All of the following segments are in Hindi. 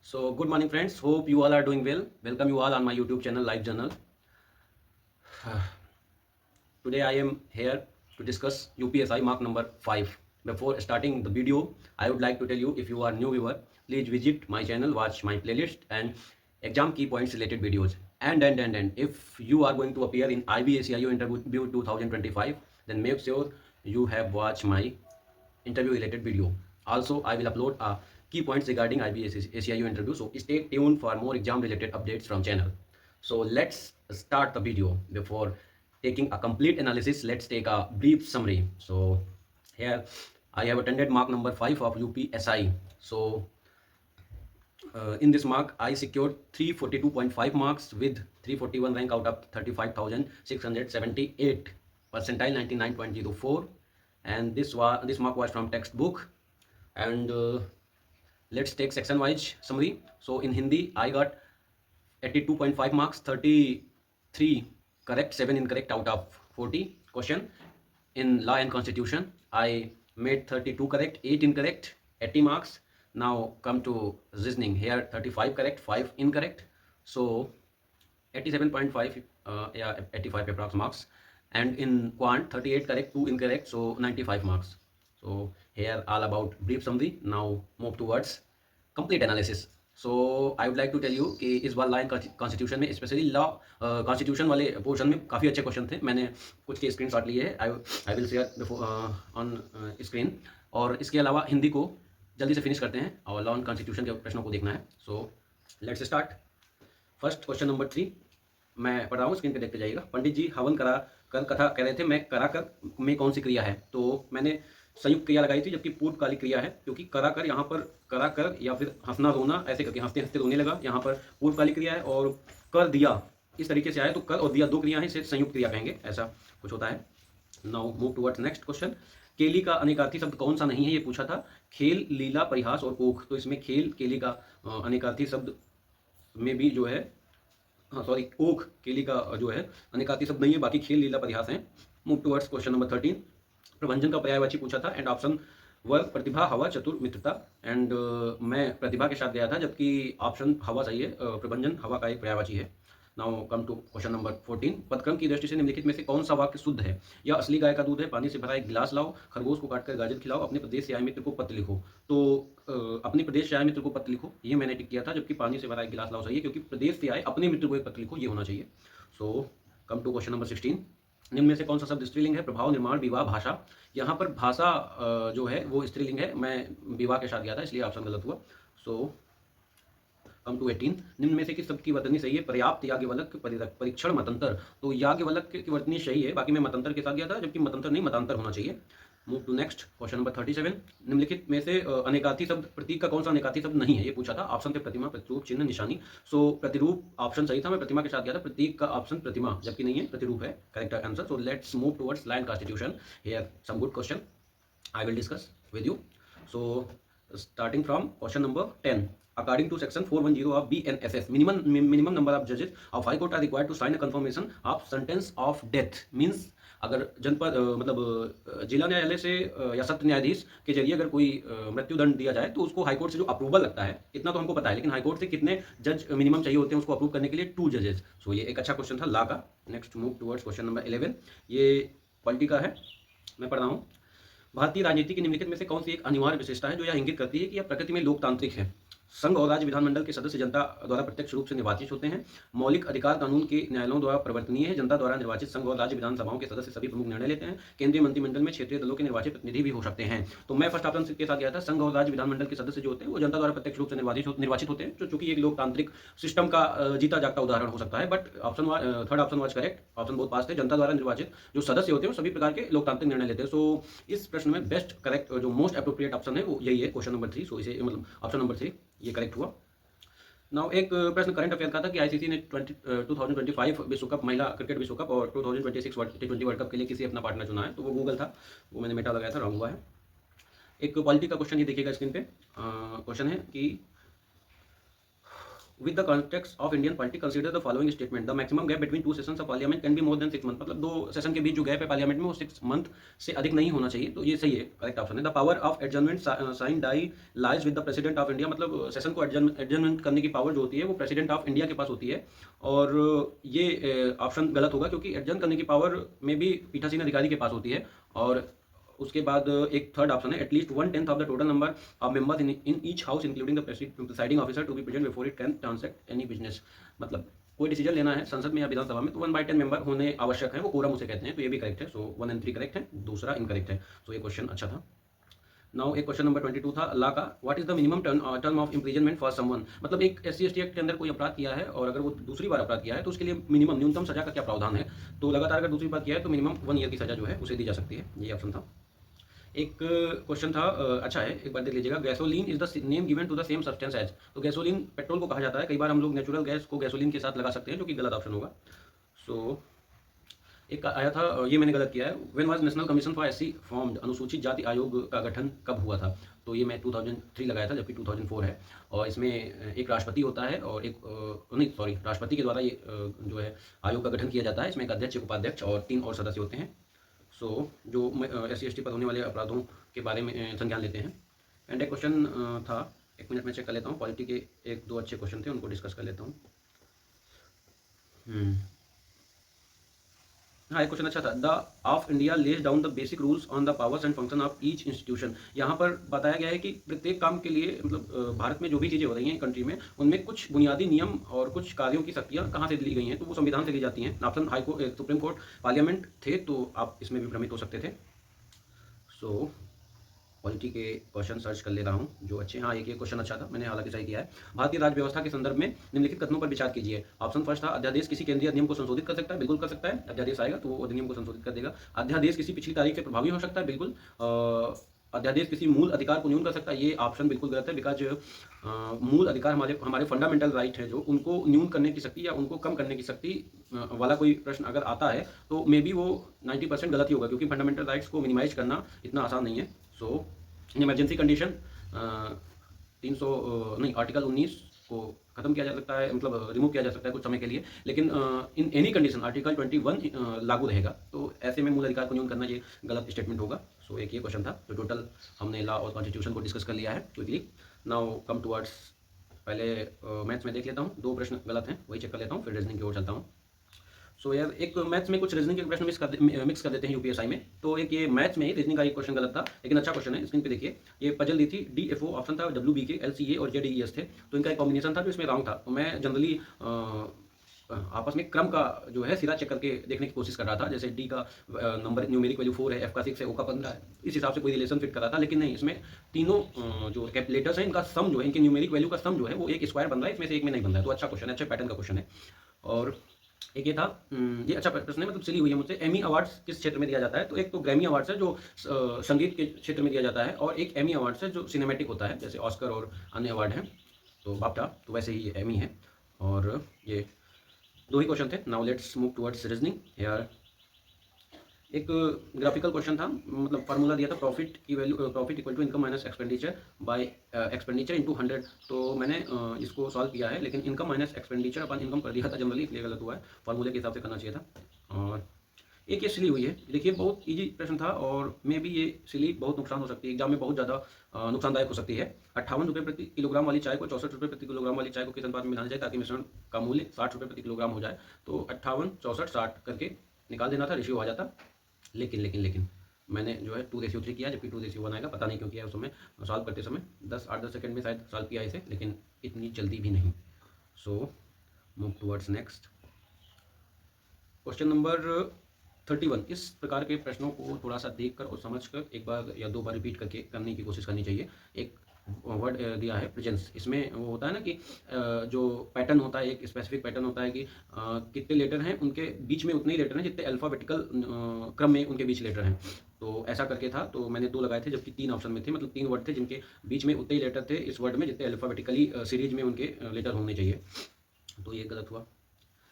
So, good morning, friends. Hope you all are doing well. Welcome you all on my YouTube channel, Live Journal. Today, I am here to discuss UPSI mark number 5. Before starting the video, I would like to tell you if you are new viewer, please visit my channel, watch my playlist, and exam key points related videos. And if you are going to appear in IBACIO interview 2025, then make sure you have watched my interview related video. Also, I will upload key points regarding IBS ACIU interview. So stay tuned for more exam related updates from channel. So let's start the video. Before taking a complete analysis, let's take a brief summary. So here I have attended mark number 5 of UPSI. So in this mark, I secured 342.5 marks with 341 rank out of 35,678 percentile 99.04, and this mark was from textbook. And let's take section wise summary. So in Hindi, I got 82.5 marks, 33 correct, 7 incorrect out of 40 question. In law and constitution, I made 32 correct, 8 incorrect, 80 marks. Now come to reasoning. Here 35 correct, 5 incorrect. So 87.5, 85 approx marks. And in quant, 38 correct, 2 incorrect, so 95 marks. So here all about brief summary. Now move towards complete analysis. So I would like to tell you कि इस बार लॉ एंड कॉन्स्टिट्यूशन में स्पेशली लॉ कॉन्स्टिट्यूशन वाले पोर्शन में काफ़ी अच्छे क्वेश्चन थे. मैंने कुछ के स्क्रीन शॉट लिए हैं. I will share before on screen. और इसके अलावा हिंदी को जल्दी से फिनिश करते हैं और लॉ एंड कॉन्स्टिट्यूशन के प्रश्नों को देखना है. So let's start. First question number 3 मैं पढ़ रहा हूँ, स्क्रीन पे देखते जाइएगा. पंडित जी हवन करा कर कथा कह रहे थे, मैं करा कर में कौन सी क्रिया है? तो मैंने संयुक्त क्रिया लगाई थी, जबकि पूर्वकालिक क्रिया है, क्योंकि करा कर यहाँ पर करा कर या फिर हंसना रोना ऐसे करके हंसते हंसते रोने लगा, यहाँ पर पूर्वकालिक क्रिया है. और कर दिया इस तरीके से आया तो कर और दिया दो क्रिया है, इसे संयुक्त क्रिया कहेंगे, ऐसा कुछ होता है. Now move towards next question. केली का अनेकार्थी शब्द कौन सा नहीं है? ये पूछा था. खेल, लीला, परिहास और कोख. तो इसमें खेल केली का अनेकार्थी शब्द में भी जो है, हाँ सॉरी, कोख केली का जो है अनेकार्थी शब्द नहीं है, बाकी खेल, लीला, परिहास हैं. Move towards question number 13. प्रभंजन का पर्यायवाची पूछा था एंड ऑप्शन वर प्रतिभा, हवा, चतुर, मित्रता. एंड मैं प्रतिभा के साथ गया था, जबकि ऑप्शन हवा सही है. प्रभंजन हवा का एक पर्यायवाची है. Now come to question number 14. पदक्रम की दृष्टि से निम्नलिखित में से कौन सा वाक्य शुद्ध है? यह असली गाय का दूध है, पानी से भरा एक गिलास लाओ, खरगोश को काटकर गाजर खिलाओ, अपने प्रदेश से आए मित्र को पत्र लिखो. तो अपने प्रदेश से आए मित्र को पत्र लिखो, ये मैंने टिक किया था, जबकि पानी से भरा एक गिलास लाओ सही है, क्योंकि प्रदेश से आए अपने मित्र को एक पत्र लिखो, ये होना चाहिए. सो कम टू क्वेश्चन नंबर 16. निम्न में से कौन सा शब्द स्त्रीलिंग है? प्रभाव, निर्माण, विवाह, भाषा. यहाँ पर भाषा जो है वो स्त्रीलिंग है, मैं विवाह के साथ गया था, इसलिए ऑप्शन गलत हुआ. सो कम टू 18. निम्न में से किस शब्द की वर्तनी सही है? पर्याप्त, याज्ञवल्क्य, परीक्षण, मतंतर. तो याज्ञवल्क्य की वर्तनी सही है, बाकी मैं मतंतर के साथ गया था, जबकि मतंतर नहीं मतांतर होना चाहिए. Move to next question number 37. निम्नलिखित में से अनेकार्थी शब्द प्रतीक का कौन सा अनेकार्थी शब्द नहीं है? ये पूछा था. ऑप्शन थे प्रतिमा, प्रतिरूप, चिन्ह, निशानी. सो प्रतिरूप ऑप्शन सही था, मैं प्रतिमा के साथ गया था. प्रतीक का ऑप्शन प्रतिमा, जबकि नहीं है, प्रतिरूप है correct answer. So let's move towards law and constitution. Here some good question I will discuss with you. So starting from question number 10. According to section 410 of BNSS, minimum number of judges of High Court are required to sign a confirmation of sentence of death. Means अगर जनपद मतलब जिला न्यायालय से या सत्र न्यायाधीश के जरिए अगर कोई मृत्युदंड दिया जाए तो उसको हाईकोर्ट से जो अप्रूवल लगता है, इतना तो हमको पता है, लेकिन हाईकोर्ट से कितने जज मिनिमम चाहिए होते हैं उसको अप्रूव करने के लिए? 2 जजेस. सो ये एक अच्छा क्वेश्चन था लॉ का. Next move towards question number 11. ये पॉलिटी का है, मैं पढ़ रहा हूँ. भारतीय राजनीति की निम्नलिखित में से कौन सी एक अनिवार्य विशेषता है जो यह इंगित करती है कि यह प्रकृति में लोकतांत्रिक है? संघ और राज्य विधानमंडल के सदस्य जनता द्वारा प्रत्यक्ष रूप से निर्वाचित होते हैं. मौलिक अधिकार कानून के न्यायालयों द्वारा परिवर्तनीय है. जनता द्वारा निर्वाचित संघ और राज्य विधानसभाओं के सदस्य सभी प्रमुख निर्णय लेते हैं. केंद्रीय मंत्रिमंडल में क्षेत्रीय दलों के निर्वाचित प्रतिनिधि भी हो सकते हैं. तो मैं फर्स्ट ऑप्शन के साथ गया था. संघ और राज्य विधानमंडल के सदस्य जो होते हैं वो जनता द्वारा प्रत्यक्ष रूप से निर्वाचित होते हैं, जो चूंकि एक लोकतांत्रिक सिस्टम का जीता जागता उदाहरण हो सकता है. But option third option was correct. Option बहुत पास थे. जनता द्वारा निर्वाचित जो सदस्य होते हैं वो सभी प्रकार के लोकतांत्रिक निर्णय लेते हैं. सो इस प्रश्न में बेस्ट करेक्ट जो मोस्ट अप्रोप्रिएट ऑप्शन है वो यही है, क्वेश्चन नंबर 3. सो इसे मतलब ऑप्शन नंबर 3 ये करेक्ट हुआ. नाउ एक प्रश्न करंट अफेयर का था कि आईसीसी ने 2025 विश्व कप, महिला क्रिकेट विश्व कप और 2026 T20 वर्ल्ड कप के लिए किसी अपना पार्टनर चुना है. तो वो गूगल था, वो मैंने मेटा लगाया था, रॉन्ग हुआ है. एक पॉलिटी का क्वेश्चन ये देखिएगा स्क्रीन पे. क्वेश्चन है कि with the context of Indian politics consider the following statement, the maximum gap between two sessions of parliament can be more than 6 month, मतलब 2 सेशन के बीच जो गैप है पार्लियामेंट में वो 6 मंथ से अधिक नहीं होना चाहिए, तो ये सही है, करेक्ट ऑप्शन है। The power of adjournment sine die lies with the president of India, मतलब सेशन को एडजर्नमेंट करने की पावर जो होती है वो प्रेसिडेंट ऑफ इंडिया के पास होती है, और ये ऑप्शन गलत होगा क्योंकि एडजर्न करने की पावर में भी पीठासीन अधिकारी के पास होती है। और उसके बाद एक थर्ड ऑप्शन है, at least 1/10 of the total number of members in each house including the presiding officer to be present before it can transact any business, मतलब कोई डिसीजन लेना है संसद में या विधानसभा में तो 1/10 मेंबर होने आवश्यक है, वो कोरम उसे कहते हैं, तो ये भी करेक्ट है। सो 1 और 3 करेक्ट है, दूसरा इनकरेक्ट है। सो ये क्वेश्चन अच्छा था। नाउ एक क्वेश्चन नंबर 22 था अल्लाह का, what is the minimum term of imprisonment for someone, मतलब एक SC/ST एक्ट के अंदर कोई अपराध किया है और अगर वो दूसरी बार अपराध किया है तो उसके लिए मिनिमम न्यूनतम सजा का क्या प्रावधान है, तो लगातार अगर दूसरी बार किया है तो मिनिमम 1 ईयर की सजा जो है उसे दी जा सकती है, ये ऑप्शन था। एक क्वेश्चन था अच्छा है, एक बार देख लीजिएगा, gasoline is the name given to the same substance as, तो गैसोलीन पेट्रोल को कहा जाता है, कई बार हम लोग नेचुरल गैस को गैसोलीन के साथ लगा सकते हैं जो कि गलत ऑप्शन होगा। सो एक आया था, ये मैंने गलत किया है, when was national commission for SC formed, अनुसूचित जाति आयोग का गठन कब हुआ था, तो ये मैं 2003 लगाया था जबकि 2004 है, और इसमें एक राष्ट्रपति होता है और एक नहीं सॉरी राष्ट्रपति के द्वारा ये जो है आयोग का गठन किया जाता है, इसमें एक अध्यक्ष, एक उपाध्यक्ष और 3 और सदस्य होते हैं। सो जो SC/ST पर होने वाले अपराधों के बारे में संज्ञान लेते हैं। एंड एक क्वेश्चन था, एक मिनट में चेक कर लेता हूँ, पॉलिटी के 1-2 अच्छे क्वेश्चन थे उनको डिस्कस कर लेता हूँ। हाँ एक क्वेश्चन अच्छा था, the of India lays down the basic rules on the powers and function of each institution, यहाँ पर बताया गया है कि प्रत्येक काम के लिए मतलब भारत में जो भी चीज़ें हो रही हैं कंट्री में उनमें कुछ बुनियादी नियम और कुछ कार्यों की शक्तियाँ कहाँ से ली गई हैं, तो वो संविधान से ली जाती हैं। Option high court, supreme court, parliament थे, तो आप इसमें भी भ्रमित हो सकते थे। सो पॉलिटी के क्वेश्चन सर्च कर ले रहा हूँ जो अच्छे, हाँ एक ये क्वेश्चन अच्छा था, मैंने हालांकि सही किया है। भारतीय राज्य व्यवस्था के संदर्भ में निम्नलिखित कथनों पर विचार कीजिए। ऑप्शन फर्स्ट था, अध्यादेश किसी केंद्रीय अधिनियम को संशोधित कर सकता है, बिल्कुल कर सकता है, अध्यादेश आएगा तो वो अधिनियम को संशोधित कर देगा। अध्यादेश किसी पिछली तारीख से प्रभावी हो सकता है, बिल्कुल। अध्यादेश किसी मूल अधिकार को न्यून कर सकता है, ये ऑप्शन बिल्कुल गलत है, बिकॉज मूल अधिकार हमारे हमारे फंडामेंटल राइट है जो, उनको न्यून करने की शक्ति या उनको कम करने की शक्ति वाला कोई प्रश्न अगर आता है तो मे बी वो 90% गलत ही होगा, क्योंकि फंडामेंटल राइट्स को मिनिमाइज करना इतना आसान नहीं है। सो इमरजेंसी कंडीशन 300 नहीं आर्टिकल 19 को खत्म किया जा सकता है, मतलब रिमूव किया जा सकता है कुछ समय के लिए, लेकिन इन एनी कंडीशन आर्टिकल 21 लागू रहेगा, तो ऐसे में मूल अधिकार को न्यून करना ये गलत स्टेटमेंट होगा। सो एक ये क्वेश्चन था, तो टोटल हमने लॉ और कॉन्स्टिट्यूशन को डिस्कस कर लिया है क्विकली। नाउ कम टुवर्ड्स, पहले मैथ्स में देख लेता हूँ, 2 प्रश्न गलत हैं वही चेक कर लेता हूँ, फिर रीजनिंग की ओर चलता हूँ। सो यार एक मैथ्स में कुछ रीजनिंग के प्रश्न मिक्स कर देते हैं UPSI में, तो एक ये मैथ्स में ही रीजनिंग का एक क्वेश्चन गलत था लेकिन अच्छा क्वेश्चन है, स्क्रीन पे देखिए, ये पजल दी थी, DFO ऑप्शन था, WBK, LCA और JDES थे, तो इनका एक कॉम्बिनेशन था जो इसमें रॉन्ग था, तो मैं जनरली आपस में क्रम का जो है सिरा चेक करके देखने की कोशिश कर रहा था, जैसे D का नंबर न्यूमेरिक वैल्यू 4 है, F का 6 है, O का 15 है, इस हिसाब से कोई रिलेशन फिट कर रहा था, लेकिन नहीं, इसमें तीनों जो कैलकुलेटर्स हैं इनका सम जो है, इनके न्यूमेरिक वैल्यू का सम जो है वो एक स्क्वायर बन रहा है, इसमें से एक में नहीं बन रहा है, तो अच्छा क्वेश्चन है, अच्छा पैटर्न का क्वेश्चन है। और एक ये था, ये अच्छा प्रश्न है, मतलब सिली हुई है मुझसे, एमी अवार्ड्स किस क्षेत्र में दिया जाता है, तो एक तो ग्रैमी अवार्ड्स है जो संगीत के क्षेत्र में दिया जाता है, और एक एमी अवार्ड्स है जो सिनेमैटिक होता है, जैसे ऑस्कर और अन्य अवार्ड हैं, तो बाप्टा, तो वैसे ही ये एमी है। और ये 2 ही क्वेश्चन थे। Now let's move towards reasoning. यार एक ग्राफिकल क्वेश्चन था, मतलब फार्मूला दिया था, प्रॉफिट की value, profit equal to income minus expenditure by expenditure into 100, तो मैंने इसको सॉल्व किया है, लेकिन इनकम माइनस एक्सपेंडिचर अपन इनकम कर दिया था जनरली, इसलिए गलत हुआ है, फार्मूले के हिसाब से करना चाहिए था। और एक ये सिली हुई है, देखिए बहुत इजी प्रश्न था, और मे भी ये सिली बहुत नुकसान हो सकती है, एग्जाम में बहुत ज़्यादा नुकसानदायक हो सकती है। 58 रुपये प्रति किलोग्राम वाली चाय को 64 रुपये प्रति किलोग्राम वाली चाय को किस अनुपात में मिलाना जाए ताकि मिश्रण का मूल्य 60 रुपये प्रति किलोग्राम हो जाए, तो 58, 64, 60 करके निकाल देना था, रेशियो आ जाता। लेकिन मैंने जो है 2:3 किया, जबकि 2:1 आएगा, पता नहीं क्यों किया उस समय, सॉल्व करते समय 8-10 सेकंड में शायद सॉल्व किया इसे, लेकिन इतनी जल्दी भी नहीं। So move towards next question number 31। इस प्रकार के प्रश्नों को थोड़ा सा देखकर और समझकर एक बार या 2 बार रिपीट करके करने की कोशिश करनी चाहिए। एक वर्ड दिया है प्रेजेंस, इसमें वो होता है ना कि जो पैटर्न होता है, एक स्पेसिफिक पैटर्न होता है कि कितने लेटर हैं उनके बीच में उतने ही लेटर हैं जितने अल्फ़ाबेटिकल क्रम में उनके बीच लेटर हैं, तो ऐसा करके था, तो मैंने 2 लगाए थे जबकि 3 ऑप्शन में थे, मतलब 3 वर्ड थे जिनके बीच में उतने ही लेटर थे इस वर्ड में जितने अल्फ़ाबेटिकली सीरीज में उनके लेटर होने चाहिए, तो ये गलत हुआ।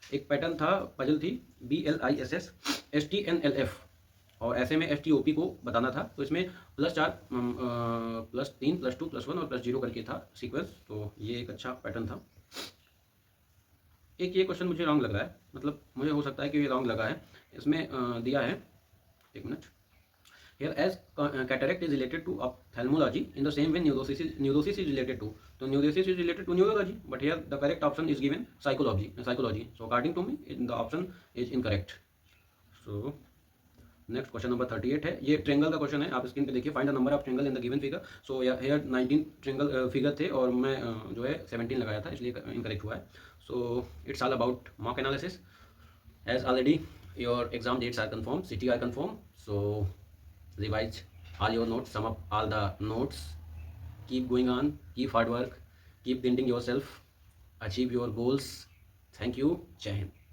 एक पैटर्न था, पजल थी, BLISS STNLF, और ऐसे में STOP को बताना था, तो इसमें +4 +3 +2 +1 और +0 करके था सीक्वेंस, तो ये एक अच्छा पैटर्न था। एक ये क्वेश्चन मुझे रॉन्ग लग रहा है, मतलब मुझे हो सकता है कि ये रॉन्ग लगा है। इसमें दिया है, एक minute. Here, as cataract is related to ophthalmology, in the same way neurosis is related to. So neurosis is related to neurology, but here the correct option is given psychology. Psychology. So according to me, the option is incorrect. So next question number 38 है। ये ट्रेंगल का क्वेश्चन है, आप स्क्रीन पे देखिए। Find the number of triangle in the given figure. So here 19 triangle figure थे और मैं जो है 17 लगाया था, इसलिए इनकरेक्ट हुआ है। So it's all about mock analysis. As already your exam dates are confirm, city are confirm, so revise all your notes, sum up all the notes, keep going on, keep hard work, keep building yourself, achieve your goals. Thank you. Jai Hind.